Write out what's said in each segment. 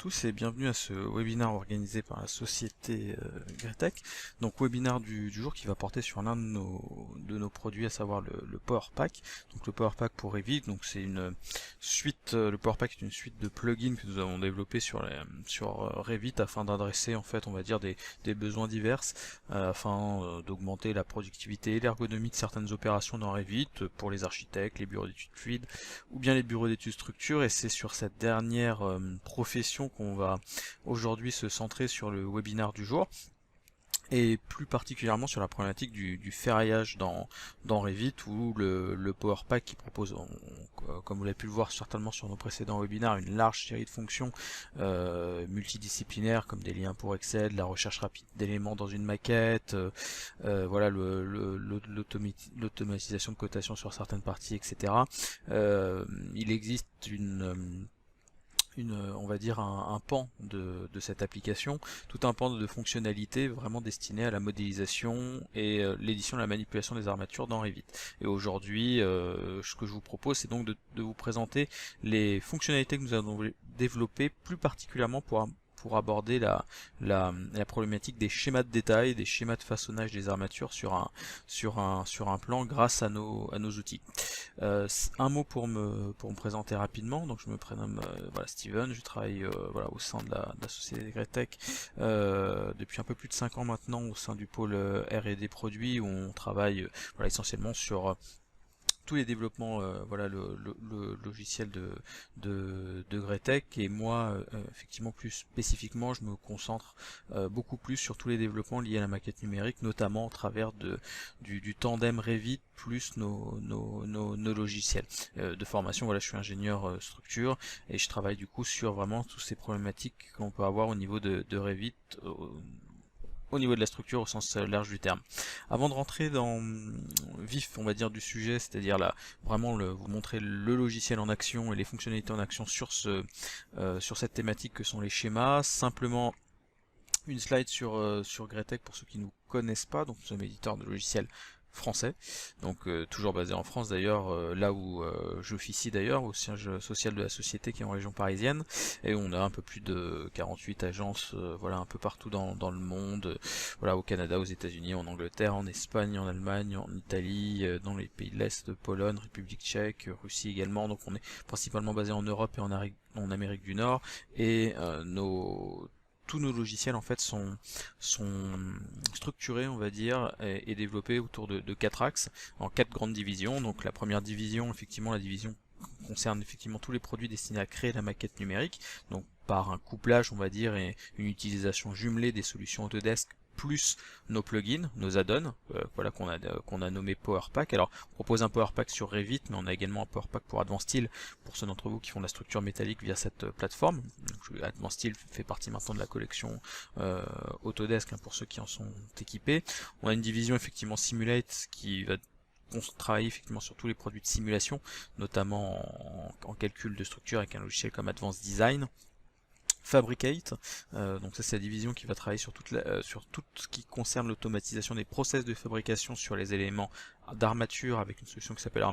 tous et bienvenue à ce webinaire organisé par la société Gretec. Donc webinaire du jour qui va porter sur l'un de nos produits, à savoir le Power Pack. Donc le Power Pack pour Revit, donc c'est une suite, le Power Pack est une suite de plugins que nous avons développé sur Revit afin d'adresser en fait on va dire des besoins divers afin d'augmenter la productivité et l'ergonomie de certaines opérations dans Revit pour les architectes, les bureaux d'études fluides ou bien les bureaux d'études structure, et c'est sur cette dernière profession qu'on va aujourd'hui se centrer sur le webinaire du jour, et plus particulièrement sur la problématique du ferraillage dans Revit, où le Power Pack qui propose, comme vous l'avez pu le voir certainement sur nos précédents webinaires, une large série de fonctions multidisciplinaires comme des liens pour Excel, la recherche rapide d'éléments dans une maquette, voilà l'automatisation de cotation sur certaines parties, etc. Il existe on va dire un pan de cette application, tout un pan de fonctionnalités vraiment destinées à la modélisation et l'édition et la manipulation des armatures dans Revit. Et aujourd'hui, ce que je vous propose, c'est donc de vous présenter les fonctionnalités que nous avons développées, plus particulièrement pour aborder la problématique des schémas de détail, des schémas de façonnage des armatures sur un plan grâce à nos outils. Un mot pour me présenter rapidement. Donc je me prénomme voilà, Steven, je travaille voilà, au sein de la société Gretec depuis un peu plus de 5 ans maintenant au sein du pôle R&D produits, où on travaille voilà, essentiellement sur tous les développements, voilà le logiciel de Gretec, et moi effectivement plus spécifiquement je me concentre beaucoup plus sur tous les développements liés à la maquette numérique, notamment au travers du tandem Revit plus nos logiciels de formation. Voilà, je suis ingénieur structure et je travaille du coup sur vraiment toutes ces problématiques qu'on peut avoir au niveau de Revit, au niveau de la structure au sens large du terme. Avant de rentrer dans vif, on va dire, du sujet, c'est-à-dire là vraiment vous montrer le logiciel en action et les fonctionnalités en action sur cette thématique que sont les schémas, simplement une slide sur Gretec pour ceux qui ne nous connaissent pas. Donc nous sommes éditeurs de logiciels français, donc toujours basé en France d'ailleurs, là où j'officie d'ailleurs, au siège social de la société qui est en région parisienne, et on a un peu plus de 48 agences voilà, un peu partout dans le monde, voilà, au Canada, aux États-Unis, en Angleterre, en Espagne, en Allemagne, en Italie, dans les pays de l'Est, Pologne, République tchèque, Russie également. Donc on est principalement basé en Europe et en Amérique du Nord, et tous nos logiciels en fait sont structurés, on va dire, et développés autour de 4 axes, en 4 grandes divisions. Donc la première division, effectivement, la division concerne effectivement tous les produits destinés à créer la maquette numérique, donc par un couplage, on va dire, et une utilisation jumelée des solutions Autodesk plus nos plugins, nos add-ons, voilà, qu'on a nommé Power Pack. Alors on propose un Power Pack sur Revit, mais on a également un Power Pack pour Advanced Style pour ceux d'entre vous qui font de la structure métallique via cette plateforme. Donc, Advanced Style fait partie maintenant de la collection Autodesk, hein, pour ceux qui en sont équipés. On a une division effectivement Simulate qui va travailler effectivement sur tous les produits de simulation, notamment en calcul de structure avec un logiciel comme Advanced Design. Fabricate, donc ça c'est la division qui va travailler sur sur tout ce qui concerne l'automatisation des process de fabrication sur les éléments d'armature avec une solution qui s'appelle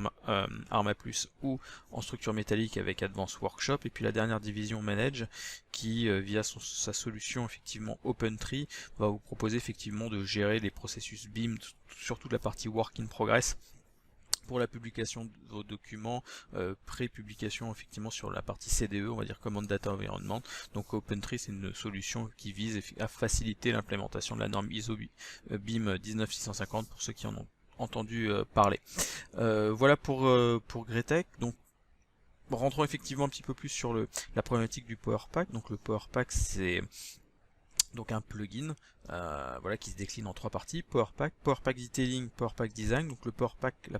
Arma Plus, ou en structure métallique avec Advanced Workshop. Et puis la dernière division Manage qui via sa solution effectivement OpenTree va vous proposer effectivement de gérer les processus BIM sur toute la partie Work in Progress pour la publication de vos documents, pré-publication effectivement sur la partie CDE, on va dire Command Data Environment. Donc OpenTree, c'est une solution qui vise à faciliter l'implémentation de la norme ISO BIM 19650 pour ceux qui en ont entendu parler. Voilà pour Gretec. Donc rentrons effectivement un petit peu plus sur la problématique du Power Pack. Donc le Power Pack, c'est donc un plugin voilà, qui se décline en 3 parties: Power Pack Detailing, Power Pack Design. Donc le Power Pack, le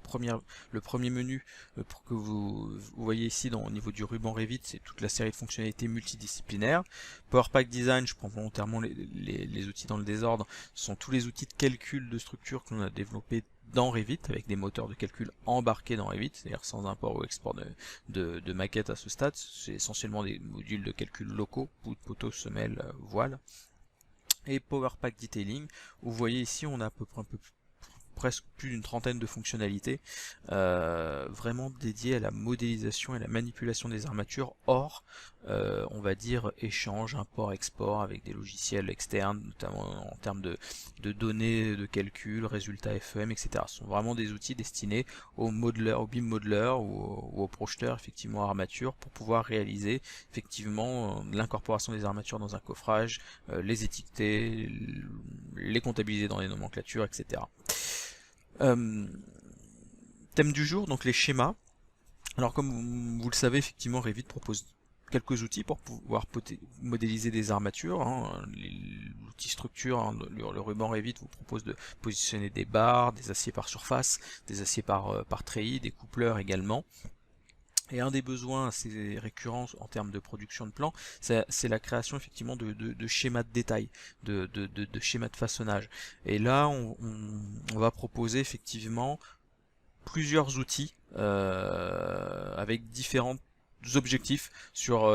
premier menu pour que vous voyez ici au niveau du ruban Revit, c'est toute la série de fonctionnalités multidisciplinaires. Power Pack Design, je prends volontairement les outils dans le désordre, ce sont tous les outils de calcul de structure que l'on a développés dans Revit, avec des moteurs de calcul embarqués dans Revit, c'est-à-dire sans import ou export de maquettes à ce stade. C'est essentiellement des modules de calcul locaux, poteaux, semelles, voiles. Et Power Pack Detailing, où vous voyez ici on a à peu près presque plus d'une trentaine de fonctionnalités vraiment dédiées à la modélisation et la manipulation des armatures hors on va dire échange, import-export avec des logiciels externes, notamment en termes de données de calcul, résultats FEM, etc. Ce sont vraiment des outils destinés aux modeleurs, aux BIM modelers ou aux projeteurs effectivement armatures pour pouvoir réaliser effectivement l'incorporation des armatures dans un coffrage, les étiqueter, les comptabiliser dans les nomenclatures, etc. Thème du jour, donc les schémas. Alors comme vous le savez, effectivement Revit propose quelques outils pour pouvoir modéliser des armatures. L'outil structure, hein, le ruban Revit vous propose de positionner des barres, des aciers par surface, des aciers par treillis, des coupleurs également. Et un des besoins assez récurrents en termes de production de plans, c'est la création effectivement de schémas de détail, de schémas de façonnage. Et là, on va proposer effectivement plusieurs outils avec différents objectifs sur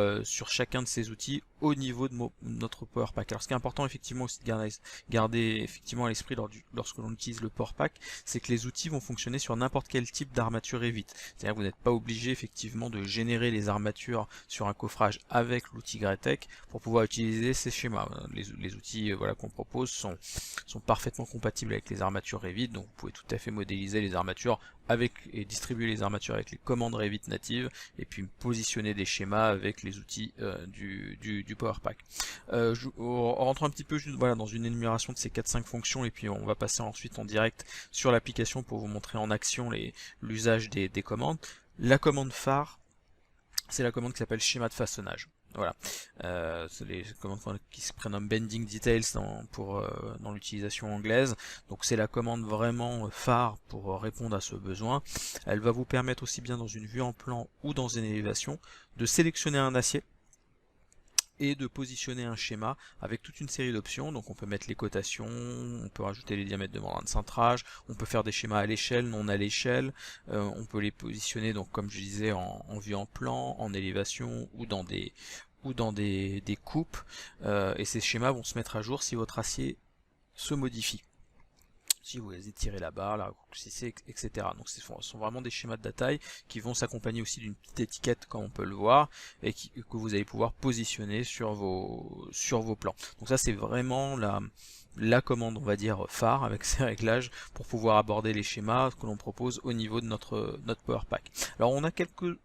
chacun de ces outils au niveau de notre Power Pack. Alors ce qui est important effectivement aussi de garder effectivement à l'esprit lorsque l'on utilise le Power Pack, c'est que les outils vont fonctionner sur n'importe quel type d'armature Revit. C'est-à-dire que vous n'êtes pas obligé effectivement de générer les armatures sur un coffrage avec l'outil Gretec pour pouvoir utiliser ces schémas. Les outils voilà, qu'on propose sont parfaitement compatibles avec les armatures Revit, donc vous pouvez tout à fait modéliser les armatures et distribuer les armatures avec les commandes Revit natives et puis positionner des schémas avec les outils du Power Pack. On rentre un petit peu juste voilà, dans une énumération de ces 4-5 fonctions et puis on va passer ensuite en direct sur l'application pour vous montrer en action l'usage des commandes. La commande phare, c'est la commande qui s'appelle schéma de façonnage. Voilà, c'est les commandes qui se prénomment Bending Details dans l'utilisation anglaise. Donc c'est la commande vraiment phare pour répondre à ce besoin. Elle va vous permettre aussi bien dans une vue en plan ou dans une élévation de sélectionner un acier et de positionner un schéma avec toute une série d'options. Donc on peut mettre les cotations, on peut rajouter les diamètres de membrane de cintrage, on peut faire des schémas à l'échelle, non à l'échelle, on peut les positionner donc comme je disais en vue en plan, en élévation ou dans des coupes, et ces schémas vont se mettre à jour si votre acier se modifie. Si vous étirez la barre, la raccourcissez, etc. Donc ce sont vraiment des schémas de détail qui vont s'accompagner aussi d'une petite étiquette comme on peut le voir et que vous allez pouvoir positionner sur vos plans. Donc ça c'est vraiment la commande on va dire phare avec ses réglages pour pouvoir aborder les schémas que l'on propose au niveau de notre Power Pack. Alors on a quelques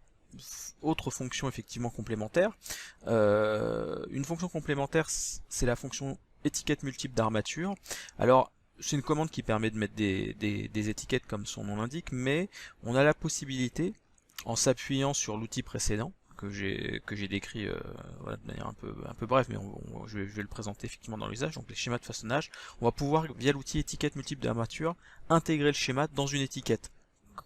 autres fonctions effectivement complémentaires. Une fonction complémentaire c'est la fonction étiquette multiple d'armature. Alors c'est une commande qui permet de mettre des étiquettes comme son nom l'indique, mais on a la possibilité, en s'appuyant sur l'outil précédent, que j'ai décrit voilà, de manière un peu brève, mais je vais le présenter effectivement dans l'usage, donc les schémas de façonnage, on va pouvoir, via l'outil étiquette multiple d'armature, intégrer le schéma dans une étiquette,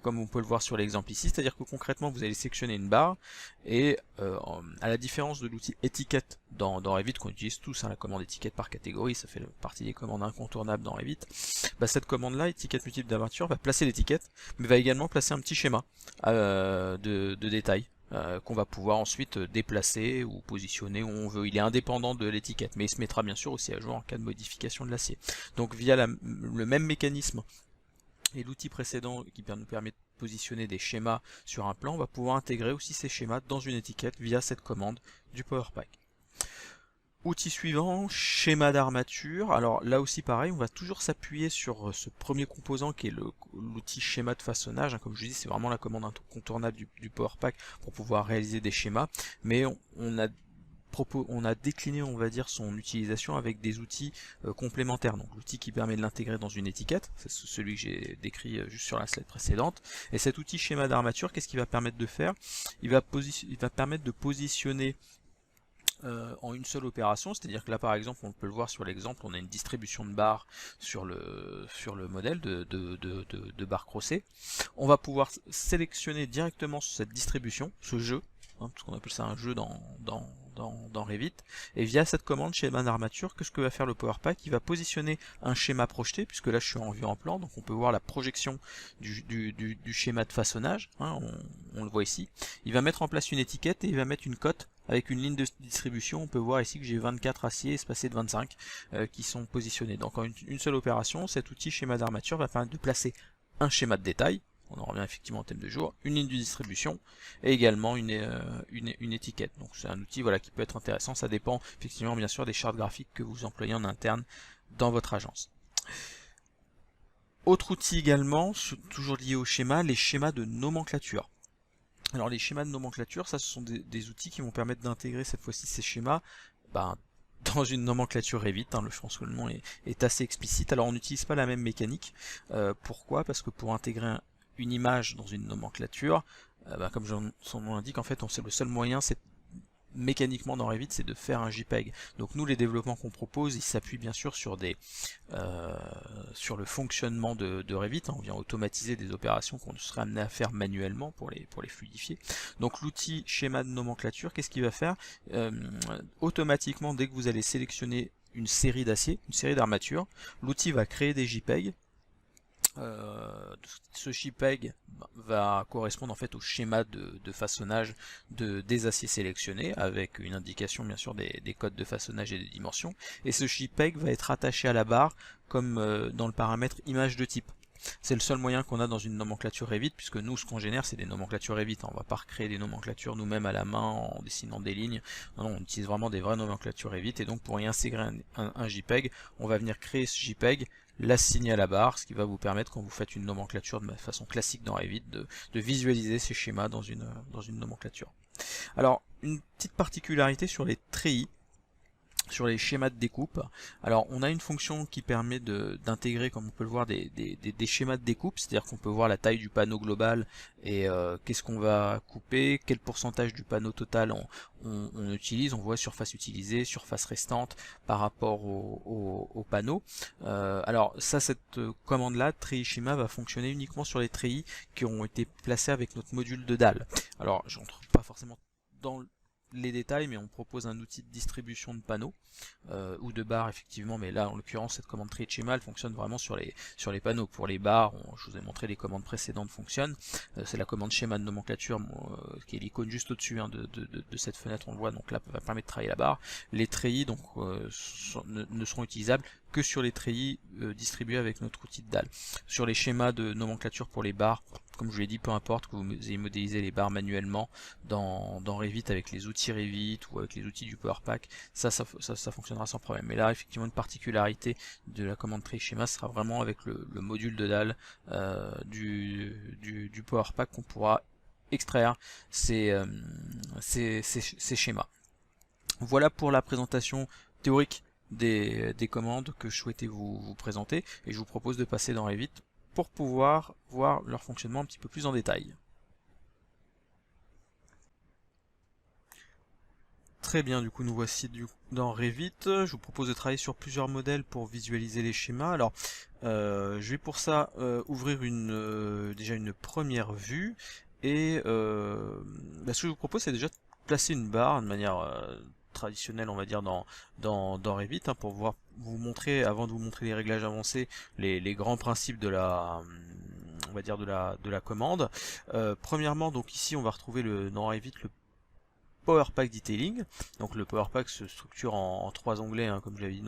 comme on peut le voir sur l'exemple ici, c'est-à-dire que concrètement vous allez sélectionner une barre et à la différence de l'outil étiquette dans Revit qu'on utilise tous, hein, la commande étiquette par catégorie, ça fait partie des commandes incontournables dans Revit, bah, cette commande là, étiquette multiple d'armature, va placer l'étiquette, mais va également placer un petit schéma de détail qu'on va pouvoir ensuite déplacer ou positionner où on veut. Il est indépendant de l'étiquette, mais il se mettra bien sûr aussi à jour en cas de modification de l'acier. Donc via le même mécanisme et l'outil précédent qui nous permet de positionner des schémas sur un plan, on va pouvoir intégrer aussi ces schémas dans une étiquette via cette commande du Power Pack. Outil suivant, schéma d'armature. Alors là aussi pareil, on va toujours s'appuyer sur ce premier composant qui est l'outil schéma de façonnage. Comme je dis, c'est vraiment la commande incontournable du Power Pack pour pouvoir réaliser des schémas, mais on a décliné on va dire son utilisation avec des outils complémentaires. Donc l'outil qui permet de l'intégrer dans une étiquette, c'est celui que j'ai décrit juste sur la slide précédente. Et cet outil schéma d'armature, qu'est-ce qu'il va permettre de faire? Il va permettre de positionner en une seule opération, c'est-à-dire que là par exemple on peut le voir sur l'exemple, on a une distribution de barres sur le modèle de barres crossées. On va pouvoir sélectionner directement cette distribution, ce jeu, hein, parce qu'on appelle ça un jeu dans Revit, et via cette commande schéma d'armature, qu'est-ce que va faire le Power Pack? Il va positionner un schéma projeté, puisque là je suis en vue en plan, donc on peut voir la projection du schéma de façonnage, hein, on le voit ici. Il va mettre en place une étiquette et il va mettre une cote avec une ligne de distribution, on peut voir ici que j'ai 24 aciers espacés de 25 qui sont positionnés. Donc en une seule opération, cet outil schéma d'armature va permettre de placer un schéma de détail, on en revient effectivement au thème de jour, une ligne de distribution et également une étiquette. Donc c'est un outil voilà, qui peut être intéressant, ça dépend effectivement bien sûr des chartes graphiques que vous employez en interne dans votre agence. Autre outil également, toujours lié au schéma, les schémas de nomenclature. Alors les schémas de nomenclature, ça ce sont des outils qui vont permettre d'intégrer cette fois-ci ces schémas dans une nomenclature Revit, je pense que le nom est assez explicite. Alors on n'utilise pas la même mécanique, pourquoi? Parce que pour intégrer une image dans une nomenclature, comme son nom l'indique, en fait le seul moyen c'est mécaniquement dans Revit, c'est de faire un JPEG. Donc nous, les développements qu'on propose, ils s'appuient bien sûr sur sur le fonctionnement de Revit. On vient automatiser des opérations qu'on serait amené à faire manuellement pour les fluidifier. Donc l'outil schéma de nomenclature, qu'est-ce qu'il va faire? Automatiquement, dès que vous allez sélectionner une série d'aciers, une série d'armatures, l'outil va créer des JPEG. Ce JPEG va correspondre en fait au schéma de façonnage des aciers sélectionnés avec une indication bien sûr des codes de façonnage et des dimensions, et ce JPEG va être attaché à la barre comme dans le paramètre image de type. C'est le seul moyen qu'on a dans une nomenclature Revit, puisque nous ce qu'on génère c'est des nomenclatures Revit, on va pas recréer des nomenclatures nous-mêmes à la main en dessinant des lignes, non, on utilise vraiment des vraies nomenclatures Revit, et donc pour y intégrer un JPEG, on va venir créer ce JPEG, l'assigner à la barre, ce qui va vous permettre quand vous faites une nomenclature de façon classique dans Revit de visualiser ces schémas dans une nomenclature. Alors une petite particularité sur les treillis, sur les schémas de découpe. Alors on a une fonction qui permet d'intégrer, comme on peut le voir, des schémas de découpe, c'est-à-dire qu'on peut voir la taille du panneau global et qu'est-ce qu'on va couper, quel pourcentage du panneau total on utilise, on voit surface utilisée, surface restante par rapport au panneau. Alors ça, cette commande-là, treillis schéma, va fonctionner uniquement sur les treillis qui ont été placés avec notre module de dalle. Alors j'entre pas forcément dans les détails, mais on propose un outil de distribution de panneaux ou de barres effectivement, mais là en l'occurrence cette commande treillis schéma elle fonctionne vraiment sur les panneaux. Pour les barres, je vous ai montré les commandes précédentes fonctionnent, c'est la commande schéma de nomenclature qui est l'icône juste au-dessus de cette fenêtre, on le voit, donc là va permettre de travailler la barre. Les treillis donc ne seront utilisables que sur les treillis distribués avec notre outil de dalle. Sur les schémas de nomenclature pour les barres, comme je vous l'ai dit, peu importe que vous ayez modélisé les barres manuellement dans Revit avec les outils Revit ou avec les outils du PowerPack, ça fonctionnera sans problème. Mais là, effectivement, une particularité de la commande treillis schéma sera vraiment avec le module de dalle du PowerPack qu'on pourra extraire ces schémas. Voilà pour la présentation théorique des commandes que je souhaitais vous présenter, et je vous propose de passer dans Revit pour pouvoir voir leur fonctionnement un petit peu plus en détail. Très bien, du coup nous voici dans Revit. Je vous propose de travailler sur plusieurs modèles pour visualiser les schémas. Alors je vais pour ça ouvrir déjà une première vue, et ce que je vous propose c'est déjà de placer une barre de manière traditionnelle, on va dire, dans Revit, pour vous montrer, avant de vous montrer les réglages avancés, les grands principes de la on va dire de la commande. Premièrement, donc ici on va retrouver dans Revit le PowerPack Detailing. Donc le PowerPack se structure en 3 onglets, comme je l'avais dit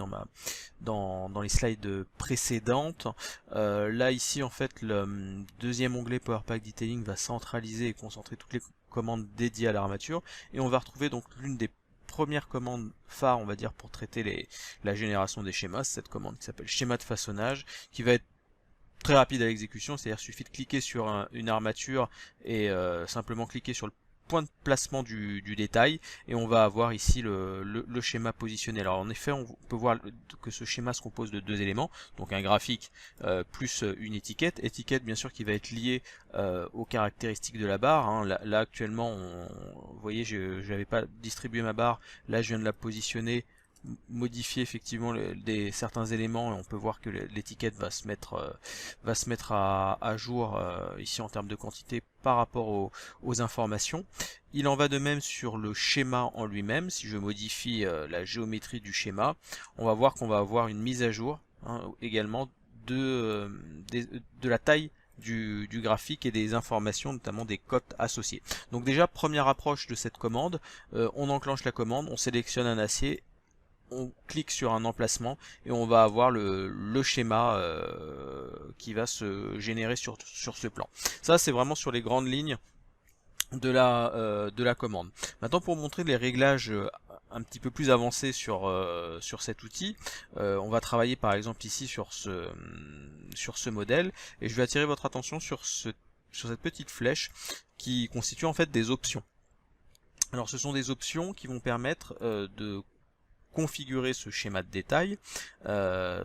dans les slides précédentes. Là ici en fait le deuxième onglet PowerPack Detailing va centraliser et concentrer toutes les commandes dédiées à l'armature, et on va retrouver donc l'une des premières commandes phares, on va dire, pour traiter la génération des schémas, cette commande qui s'appelle schéma de façonnage, qui va être très rapide à l'exécution, c'est-à-dire suffit de cliquer sur une armature et simplement cliquer sur le point de placement du détail, et on va avoir ici le schéma positionné. Alors en effet, on peut voir que ce schéma se compose de 2 éléments, donc un graphique plus une étiquette bien sûr qui va être liée aux caractéristiques de la barre. Là actuellement, vous voyez, je n'avais pas distribué ma barre, là je viens de la positionner, modifier effectivement certains éléments, et on peut voir que l'étiquette va se mettre à jour ici en termes de quantité par rapport aux informations. Il en va de même sur le schéma en lui-même. Si je modifie la géométrie du schéma, on va voir qu'on va avoir une mise à jour également de la taille du graphique et des informations, notamment des cotes associées. Donc déjà, première approche de cette commande, on enclenche la commande, on sélectionne un acier, on clique sur un emplacement et on va avoir le schéma qui va se générer sur ce plan. Ça, c'est vraiment sur les grandes lignes de la commande. Maintenant, pour montrer les réglages un petit peu plus avancés sur cet outil, on va travailler par exemple ici sur ce modèle, et je vais attirer votre attention sur cette petite flèche qui constitue en fait des options. Alors ce sont des options qui vont permettre de configurer ce schéma de détail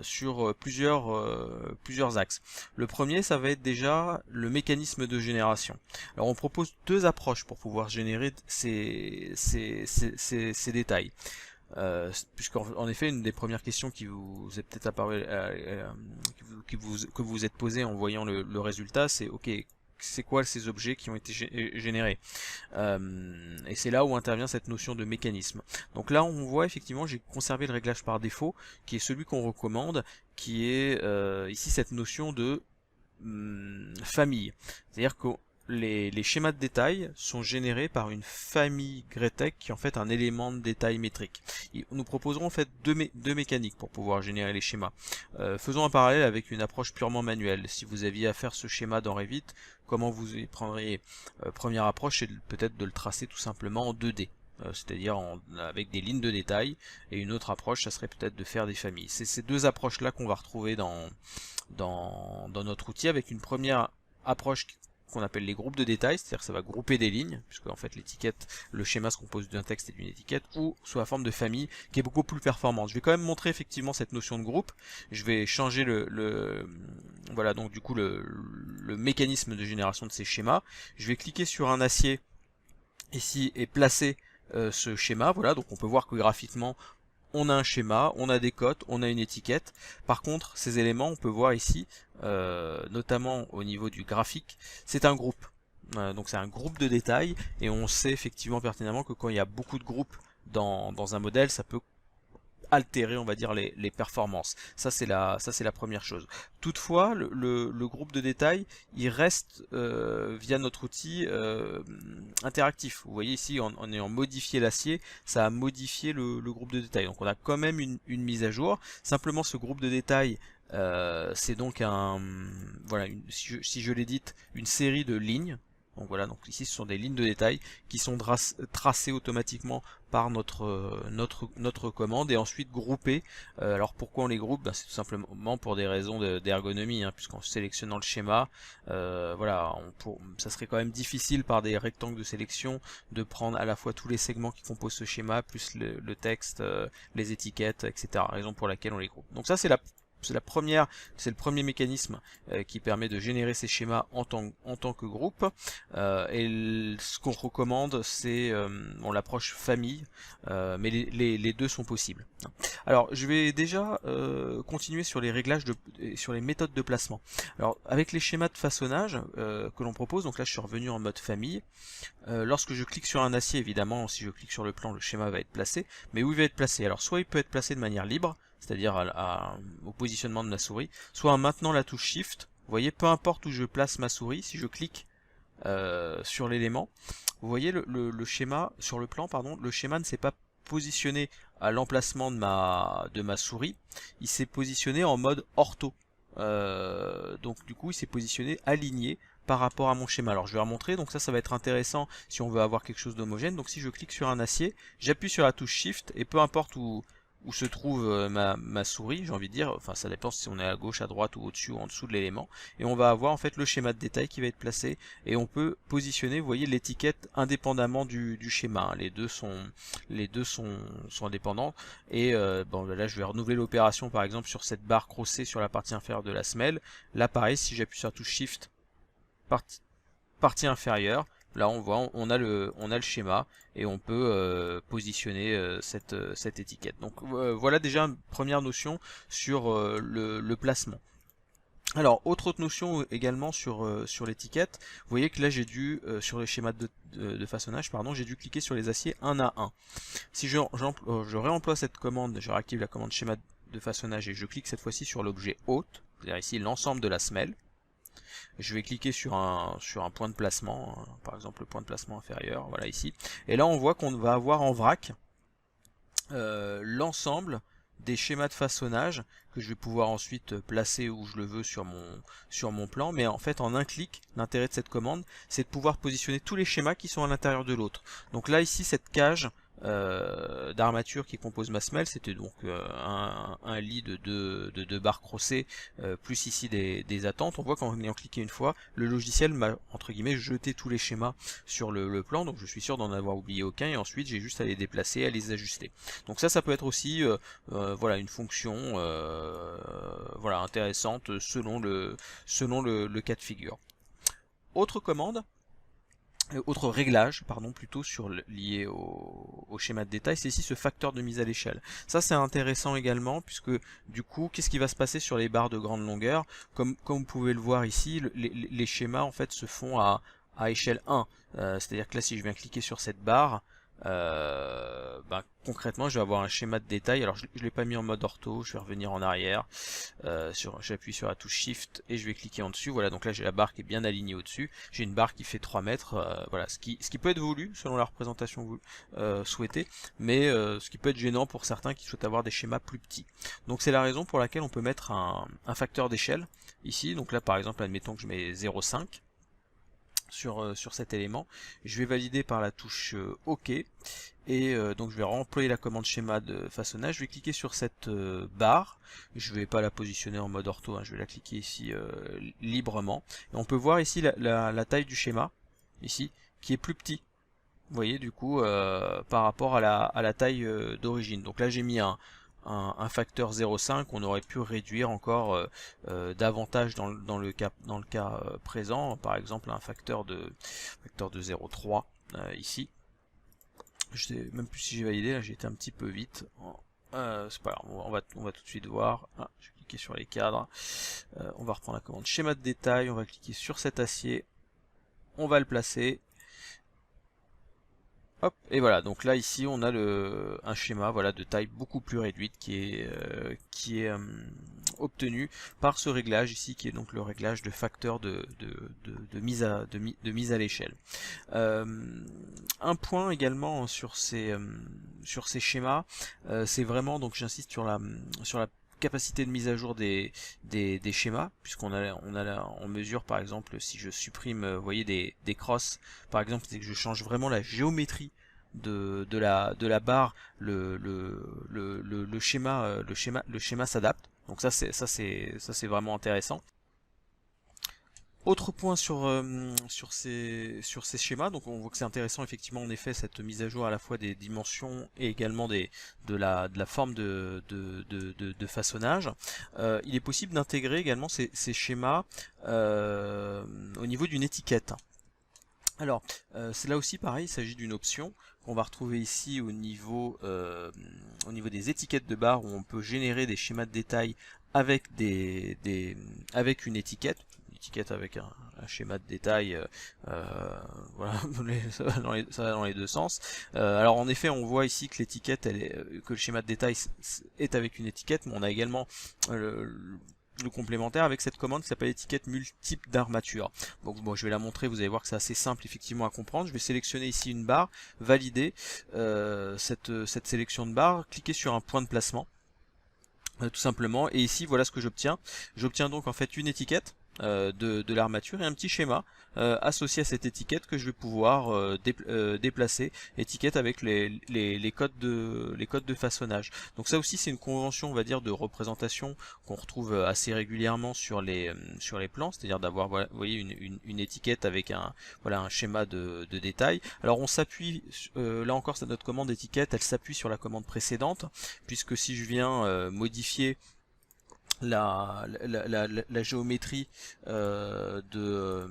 sur plusieurs axes. Le premier, ça va être déjà le mécanisme de génération. Alors on propose deux approches pour pouvoir générer ces détails. Puisqu'en effet, une des premières questions qui vous est peut-être apparue, que vous êtes posée en voyant le résultat, c'est ok, c'est quoi ces objets qui ont été générés, et c'est là où intervient cette notion de mécanisme. Donc là on voit effectivement, j'ai conservé le réglage par défaut qui est celui qu'on recommande, qui est ici cette notion de famille, c'est-à-dire que les schémas de détail sont générés par une famille Gretek qui est en fait un élément de détail métrique. Nous proposerons en fait deux mécaniques pour pouvoir générer les schémas. Faisons un parallèle avec une approche purement manuelle. Si vous aviez à faire ce schéma dans Revit, comment vous y prendriez? Première approche, c'est peut-être de le tracer tout simplement en 2D. C'est-à-dire avec des lignes de détail, et une autre approche, ça serait peut-être de faire des familles. C'est ces deux approches-là qu'on va retrouver dans notre outil, avec une première approche qu'on appelle les groupes de détails, c'est-à-dire que ça va grouper des lignes, puisque en fait l'étiquette, le schéma se compose d'un texte et d'une étiquette, ou sous la forme de famille, qui est beaucoup plus performante. Je vais quand même montrer effectivement cette notion de groupe. Je vais changer voilà, donc du coup le mécanisme de génération de ces schémas. Je vais cliquer sur un acier ici et placer ce schéma. Voilà, donc on peut voir que graphiquement on a un schéma, on a des cotes, on a une étiquette. Par contre, ces éléments, on peut voir ici, notamment au niveau du graphique, c'est un groupe. Donc c'est un groupe de détails, et on sait effectivement pertinemment que quand il y a beaucoup de groupes dans un modèle, ça peut altérer, on va dire, les performances. Ça c'est la première chose. Toutefois, le groupe de détails, il reste via notre outil interactif. Vous voyez ici, en ayant modifié l'acier, ça a modifié le groupe de détails. Donc on a quand même une mise à jour. Simplement, ce groupe de détails, c'est donc voilà, si je l'édite, une série de lignes. Donc voilà, donc ici ce sont des lignes de détail qui sont tracées automatiquement par notre commande et ensuite groupées. Alors pourquoi on les groupe? C'est tout simplement pour des raisons d'ergonomie, puisqu'en sélectionnant le schéma, voilà, ça serait quand même difficile par des rectangles de sélection de prendre à la fois tous les segments qui composent ce schéma, plus le texte, les étiquettes, etc. Raison pour laquelle on les groupe. Donc ça c'est le premier mécanisme qui permet de générer ces schémas en tant que groupe. Et ce qu'on recommande, c'est l'approche famille, mais les deux sont possibles. Alors, je vais déjà continuer sur les réglages sur les méthodes de placement. Alors, avec les schémas de façonnage que l'on propose, donc là, je suis revenu en mode famille. Lorsque je clique sur un acier, évidemment, si je clique sur le plan, le schéma va être placé. Mais où il va être placé? Alors, soit il peut être placé de manière libre, c'est-à-dire au positionnement de ma souris, soit en maintenant la touche Shift. Vous voyez, peu importe où je place ma souris, si je clique sur l'élément, vous voyez le schéma, sur le plan, pardon, le schéma ne s'est pas positionné à l'emplacement de ma souris, il s'est positionné en mode ortho. Donc du coup, il s'est positionné aligné par rapport à mon schéma. Alors je vais remontrer, donc ça va être intéressant si on veut avoir quelque chose d'homogène. Donc si je clique sur un acier, j'appuie sur la touche Shift, et peu importe où se trouve ma souris, j'ai envie de dire, enfin ça dépend si on est à gauche, à droite ou au-dessus ou en dessous de l'élément, et on va avoir en fait le schéma de détail qui va être placé, et on peut positionner, vous voyez, l'étiquette indépendamment du schéma, les deux sont indépendants, et bon là je vais renouveler l'opération par exemple sur cette barre crossée sur la partie inférieure de la semelle. Là pareil, si j'appuie sur la touche Shift, partie inférieure, là on voit, on a le schéma, et on peut positionner cette étiquette. Donc voilà déjà une première notion sur le placement. Alors, autre notion également sur l'étiquette, vous voyez que là j'ai dû, sur le schéma de façonnage, pardon, j'ai dû cliquer sur les aciers un à un. Si je réemploie cette commande, je réactive la commande schéma de façonnage et je clique cette fois-ci sur l'objet hôte, c'est-à-dire ici l'ensemble de la semelle. Je vais cliquer sur un point de placement, par exemple le point de placement inférieur, voilà ici. Et là on voit qu'on va avoir en vrac l'ensemble des schémas de façonnage que je vais pouvoir ensuite placer où je le veux sur mon plan, mais en fait en un clic, l'intérêt de cette commande, c'est de pouvoir positionner tous les schémas qui sont à l'intérieur de l'autre. Donc là ici cette cage d'armature qui compose ma semelle, c'était donc un lit de deux barres crossées, plus ici des attentes. On voit qu'en ayant cliqué une fois, le logiciel m'a entre guillemets jeté tous les schémas sur le plan, donc je suis sûr d'en avoir oublié aucun, et ensuite j'ai juste à les déplacer, à les ajuster. Donc ça peut être aussi voilà, une fonction voilà, intéressante selon le cas de figure. Autre commande, autre réglage, pardon, plutôt lié au schéma de détail, c'est ici ce facteur de mise à l'échelle. Ça c'est intéressant également, puisque du coup, qu'est-ce qui va se passer sur les barres de grande longueur? Comme vous pouvez le voir ici, les schémas en fait se font à échelle 1. C'est-à-dire que là, si je viens cliquer sur cette barre, concrètement je vais avoir un schéma de détail. Alors je ne l'ai pas mis en mode ortho, je vais revenir en arrière, j'appuie sur la touche shift et je vais cliquer en dessus. Voilà, donc là j'ai la barre qui est bien alignée au dessus, j'ai une barre qui fait 3 mètres, voilà, ce qui peut être voulu selon la représentation souhaitée, mais ce qui peut être gênant pour certains qui souhaitent avoir des schémas plus petits. Donc c'est la raison pour laquelle on peut mettre un facteur d'échelle ici. Donc là par exemple, admettons que je mets 0,5 sur cet élément, je vais valider par la touche OK, et donc je vais employer la commande schéma de façonnage, je vais cliquer sur cette barre, je vais pas la positionner en mode ortho, hein, je vais la cliquer ici librement, et on peut voir ici la taille du schéma, ici, qui est plus petit, vous voyez du coup, par rapport à la taille d'origine. Donc là j'ai mis un facteur 0,5, on aurait pu réduire encore davantage dans le cas présent, par exemple un facteur de 0,3 ici. Je sais même plus si j'ai validé, là j'ai été un petit peu vite. C'est pas grave, on va tout de suite voir. Je vais cliquer sur les cadres, on va reprendre la commande schéma de détail, on va cliquer sur cet acier, on va le placer. Hop, et voilà, donc là ici on a un schéma, voilà, de taille beaucoup plus réduite qui est obtenu par ce réglage ici, qui est donc le réglage de facteur de mise à l'échelle. Un point également sur ces schémas, c'est vraiment, donc j'insiste sur la capacité de mise à jour des schémas, puisqu'on on mesure par exemple, si je supprime, vous voyez, des crosses par exemple, c'est que je change vraiment la géométrie de la barre, le schéma s'adapte. Donc ça c'est vraiment intéressant. Autre point sur ces schémas, donc on voit que c'est intéressant effectivement en effet cette mise à jour à la fois des dimensions et également de la forme de façonnage. Il est possible d'intégrer également ces schémas au niveau d'une étiquette. Alors, c'est là aussi pareil, il s'agit d'une option qu'on va retrouver ici au niveau des étiquettes de barres, où on peut générer des schémas de détail avec avec une étiquette avec un schéma de détail, voilà, ça va dans les deux sens. Alors en effet, on voit ici que l'étiquette, que le schéma de détail est avec une étiquette, mais on a également le complémentaire avec cette commande qui s'appelle étiquette multiple d'armature. Donc bon, je vais la montrer, vous allez voir que c'est assez simple effectivement à comprendre. Je vais sélectionner ici une barre, valider cette sélection de barre, cliquer sur un point de placement, tout simplement, et ici voilà ce que j'obtiens. J'obtiens donc en fait une étiquette de l'armature et un petit schéma associé à cette étiquette que je vais pouvoir déplacer, étiquette avec les codes de façonnage. Donc ça aussi c'est une convention, on va dire, de représentation qu'on retrouve assez régulièrement sur les plans, c'est-à-dire d'avoir, voilà, vous voyez, une étiquette avec un schéma de détail. Alors on s'appuie, là encore c'est notre commande étiquette, elle s'appuie sur la commande précédente, puisque si je viens modifier la géométrie de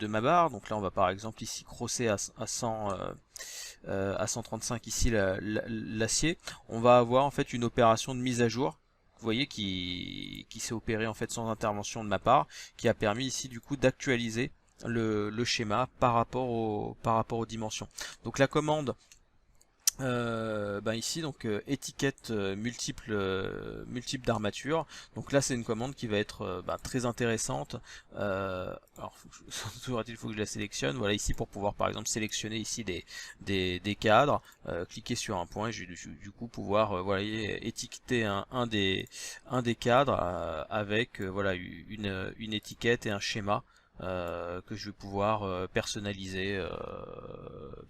ma barre, donc là on va par exemple ici crosser à 135 ici l'acier, on va avoir en fait une opération de mise à jour, vous voyez, qui s'est opérée en fait sans intervention de ma part, qui a permis ici du coup d'actualiser le schéma par rapport aux dimensions. Donc la commande Ici donc étiquette multiples d'armature. Donc là c'est une commande qui va être très intéressante. Alors toujours il faut que je la sélectionne. Voilà ici pour pouvoir par exemple sélectionner ici des cadres, cliquer sur un point et je vais du coup pouvoir voilà, étiqueter un des cadres avec voilà une étiquette et un schéma. Que je vais pouvoir personnaliser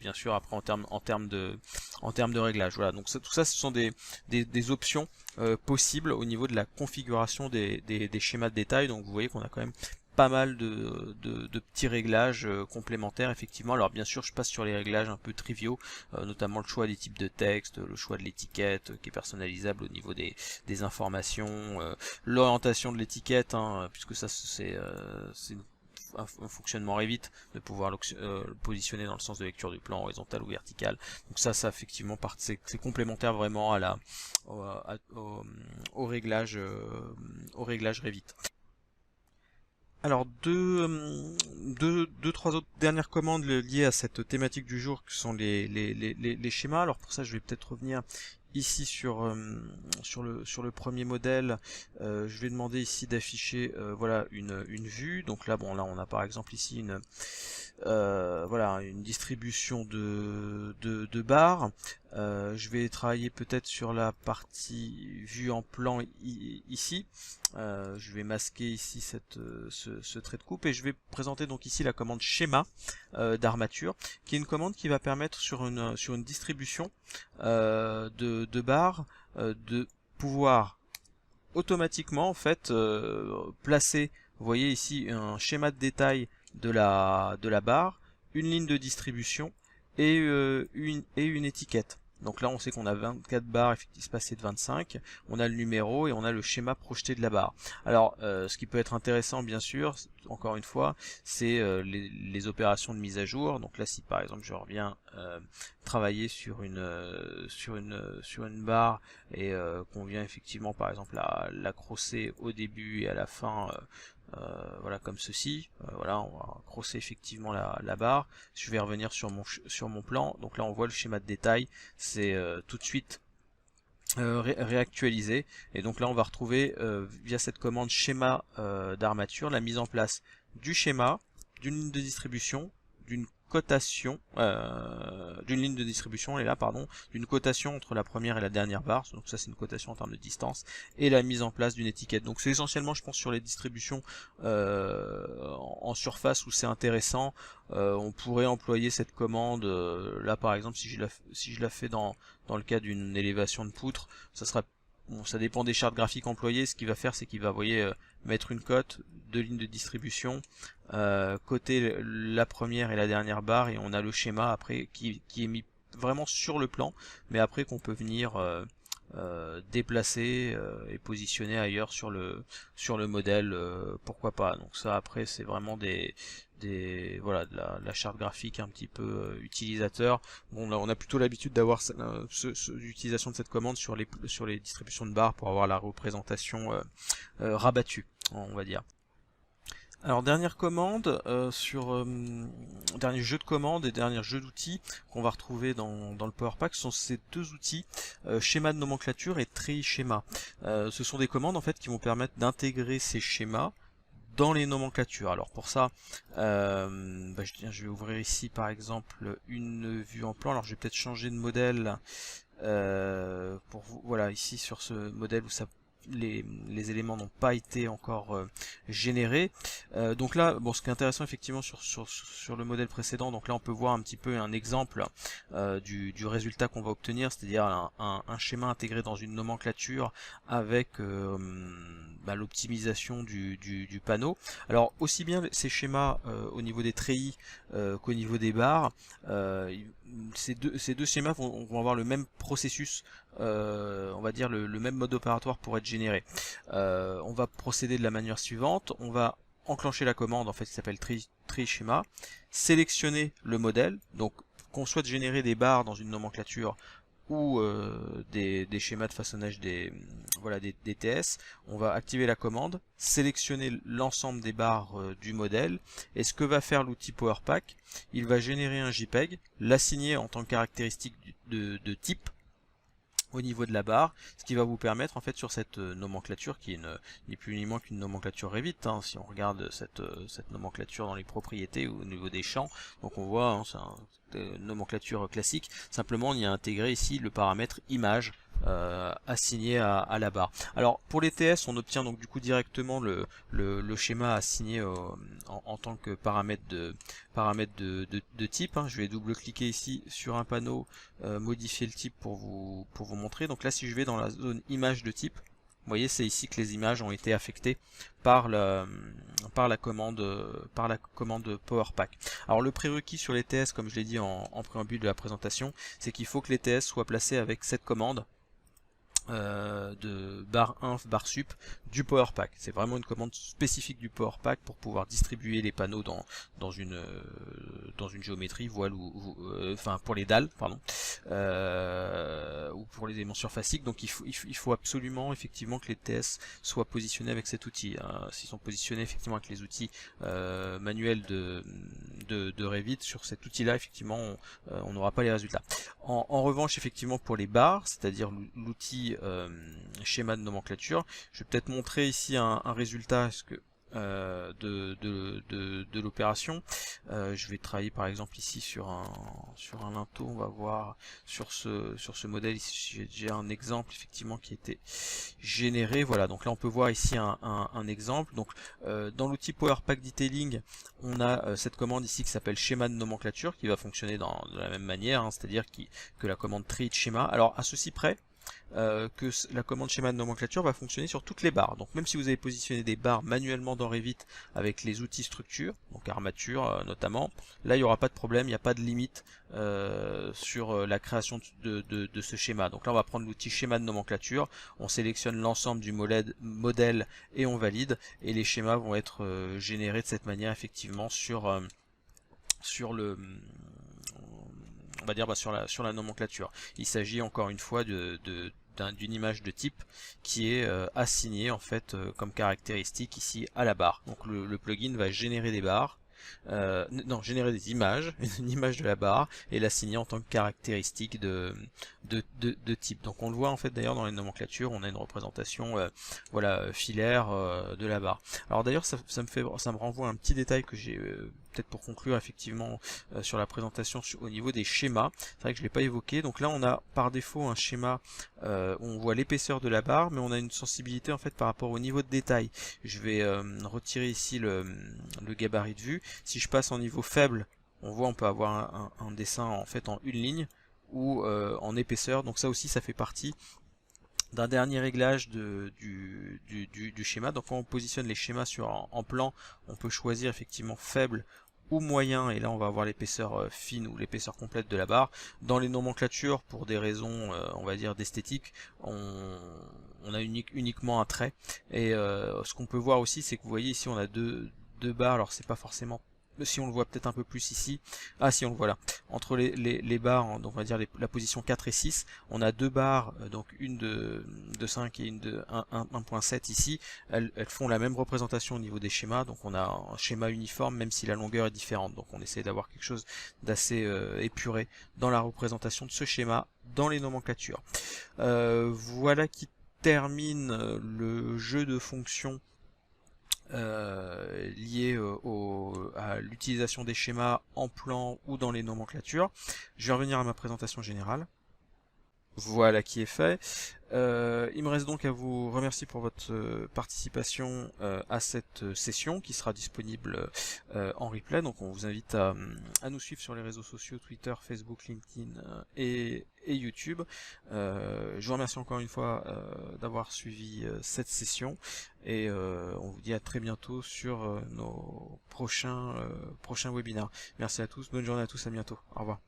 bien sûr après en termes de réglage. Voilà, donc tout ça ce sont des options possibles au niveau de la configuration des schémas de détail. Donc vous voyez qu'on a quand même pas mal de petits réglages complémentaires effectivement. Alors bien sûr je passe sur les réglages un peu triviaux, notamment le choix des types de texte, le choix de l'étiquette qui est personnalisable au niveau des informations, l'orientation de l'étiquette, hein, puisque ça c'est un fonctionnement Revit, de pouvoir le positionner dans le sens de lecture du plan horizontal ou vertical. Donc ça effectivement c'est complémentaire vraiment à au réglage Revit. Alors trois autres dernières commandes liées à cette thématique du jour qui sont les schémas. Alors pour ça je vais peut-être revenir ici sur le premier modèle. Je vais demander ici d'afficher voilà une vue. Donc là bon là on a par exemple ici voilà une distribution de barres. Je vais travailler peut-être sur la partie vue en plan ici. Je vais masquer ici ce trait de coupe et je vais présenter donc ici la commande schéma d'armature, qui est une commande qui va permettre sur une distribution de barres de pouvoir automatiquement en fait placer, vous voyez ici un schéma de détail de la barre, une ligne de distribution et une étiquette. Donc là on sait qu'on a 24 barres espacées de 25, on a le numéro et on a le schéma projeté de la barre. Alors ce qui peut être intéressant bien sûr, encore une fois, c'est les opérations de mise à jour. Donc là si par exemple je reviens travailler sur une barre et qu'on vient effectivement par exemple la crosser au début et à la fin voilà comme ceci, voilà on va crosser effectivement la barre. Je vais revenir sur mon plan, donc là on voit le schéma de détail, c'est tout de suite réactualisé, et donc là on va retrouver via cette commande schéma d'armature la mise en place du schéma, d'une ligne de distribution, d'une cotation, d'une ligne de distribution et là pardon, d'une cotation entre la première et la dernière barre, donc ça c'est une cotation en termes de distance, et la mise en place d'une étiquette. Donc c'est essentiellement je pense sur les distributions en surface où c'est intéressant. On pourrait employer cette commande là par exemple si je la fais dans le cas d'une élévation de poutre, ça sera bon, ça dépend des chartes graphiques employées. Ce qu'il va faire c'est qu'il va vous voyez mettre une cote, deux lignes de distribution, coter la première et la dernière barre, et on a le schéma après qui est mis vraiment sur le plan, mais après qu'on peut venir déplacer et positionner ailleurs sur le modèle, pourquoi pas. Donc ça après c'est vraiment voilà de la charte graphique un petit peu utilisateur. Bon là on a plutôt l'habitude d'avoir l'utilisation de cette commande sur les distributions de barres pour avoir la représentation rabattue, on va dire. Alors dernière commande dernier jeu de commandes et dernier jeu d'outils qu'on va retrouver dans le Power Pack sont ces deux outils, schéma de nomenclature et treillis schéma. Ce sont des commandes en fait qui vont permettre d'intégrer ces schémas dans les nomenclatures. Alors pour ça, je vais ouvrir ici par exemple une vue en plan. Alors je vais peut-être changer de modèle pour vous. Voilà ici sur ce modèle où les éléments n'ont pas été encore générés. Donc là, bon, ce qui est intéressant effectivement sur le modèle précédent, donc là on peut voir un petit peu un exemple du résultat qu'on va obtenir, c'est-à-dire un schéma intégré dans une nomenclature avec l'optimisation du panneau. Alors aussi bien ces schémas au niveau des treillis qu'au niveau des barres, ces deux schémas vont avoir le même processus, on va dire le même mode opératoire pour être généré. On va procéder de la manière suivante, on va enclencher la commande en fait qui s'appelle treillis schéma, sélectionner le modèle, donc qu'on souhaite générer des barres dans une nomenclature ou des schémas de façonnage des TS, on va activer la commande, sélectionner l'ensemble des barres du modèle, et ce que va faire l'outil PowerPack, il va générer un JPEG, l'assigner en tant que caractéristique de type au niveau de la barre, ce qui va vous permettre en fait sur cette nomenclature qui n'est plus ni moins qu'une nomenclature Revit, hein, si on regarde cette nomenclature dans les propriétés au niveau des champs, donc on voit hein, c'est une nomenclature classique, simplement on y a intégré ici le paramètre image assigné à la barre. Alors pour les TS on obtient donc du coup directement le schéma assigné en tant que paramètre de type, hein. Je vais double cliquer ici sur un panneau, modifier le type pour vous montrer. Donc là si je vais dans la zone image de type, vous voyez c'est ici que les images ont été affectées par la commande PowerPack. Alors le prérequis sur les TS, comme je l'ai dit en préambule de la présentation, c'est qu'il faut que les TS soient placés avec cette commande de barre inf barre sup du PowerPack. C'est vraiment une commande spécifique du PowerPack pour pouvoir distribuer les panneaux dans une géométrie voile ou enfin pour les dalles pardon ou pour les éléments surfaciques. Donc il faut absolument effectivement que les TS soient positionnés avec cet outil. S'ils sont positionnés effectivement avec les outils manuels de Revit, sur cet outil là effectivement on n'aura pas les résultats. En revanche effectivement pour les barres, c'est-à-dire l'outil schéma de nomenclature, je vais peut-être montrer ici un résultat de l'opération. Je vais travailler par exemple ici sur un linteau. On va voir sur ce modèle ici, j'ai déjà un exemple effectivement qui a été généré. Voilà, donc là on peut voir ici un exemple. Donc dans l'outil PowerPack Detailing, on a cette commande ici qui s'appelle schéma de nomenclature, qui va fonctionner de la même manière, hein, c'est-à-dire que la commande create schéma. Alors à ceci près que la commande schéma de nomenclature va fonctionner sur toutes les barres. Donc même si vous avez positionné des barres manuellement dans Revit avec les outils structure, donc armature notamment, là il n'y aura pas de problème, il n'y a pas de limite sur la création de ce schéma. Donc là on va prendre l'outil schéma de nomenclature, on sélectionne l'ensemble du modèle et on valide, et les schémas vont être générés de cette manière effectivement sur le on va dire sur la nomenclature. Il s'agit encore une fois d'une image de type qui est assignée en fait comme caractéristique ici à la barre. Donc le plugin va générer des barres, générer des images, une image de la barre, et l'assigner en tant que caractéristique de type. Donc on le voit en fait d'ailleurs dans les nomenclatures, on a une représentation voilà filaire de la barre. Alors d'ailleurs ça me renvoie à un petit détail que j'ai peut-être pour conclure effectivement sur la présentation au niveau des schémas. C'est vrai que je l'ai pas évoqué. Donc là on a par défaut un schéma où on voit l'épaisseur de la barre, mais on a une sensibilité en fait par rapport au niveau de détail. Je vais retirer ici le gabarit de vue. Si je passe en niveau faible, on peut avoir un dessin en fait en une ligne ou en épaisseur. Donc ça aussi ça fait partie d'un dernier réglage du schéma. Donc quand on positionne les schémas en plan, on peut choisir effectivement faible ou moyen, et là on va avoir l'épaisseur fine ou l'épaisseur complète de la barre. Dans les nomenclatures, pour des raisons on va dire d'esthétique, on a uniquement un trait. Et ce qu'on peut voir aussi, c'est que vous voyez ici on a deux barres. Alors c'est pas forcément, si on le voit peut-être un peu plus ici, si on le voit là, entre les barres, donc on va dire la position 4 et 6, on a deux barres, donc une de 5 et une de 1.7 ici, elles font la même représentation au niveau des schémas, donc on a un schéma uniforme même si la longueur est différente, donc on essaie d'avoir quelque chose d'assez épuré dans la représentation de ce schéma dans les nomenclatures. Voilà qui termine le jeu de fonctions lié à l'utilisation des schémas en plan ou dans les nomenclatures. Je vais revenir à ma présentation générale. Voilà qui est fait. Il me reste donc à vous remercier pour votre participation à cette session qui sera disponible en replay. Donc on vous invite à nous suivre sur les réseaux sociaux, Twitter, Facebook, LinkedIn et YouTube. Je vous remercie encore une fois d'avoir suivi cette session, et on vous dit à très bientôt sur nos prochains webinaires. Merci à tous, bonne journée à tous, à bientôt, au revoir.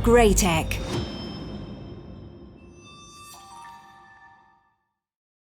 Greytech.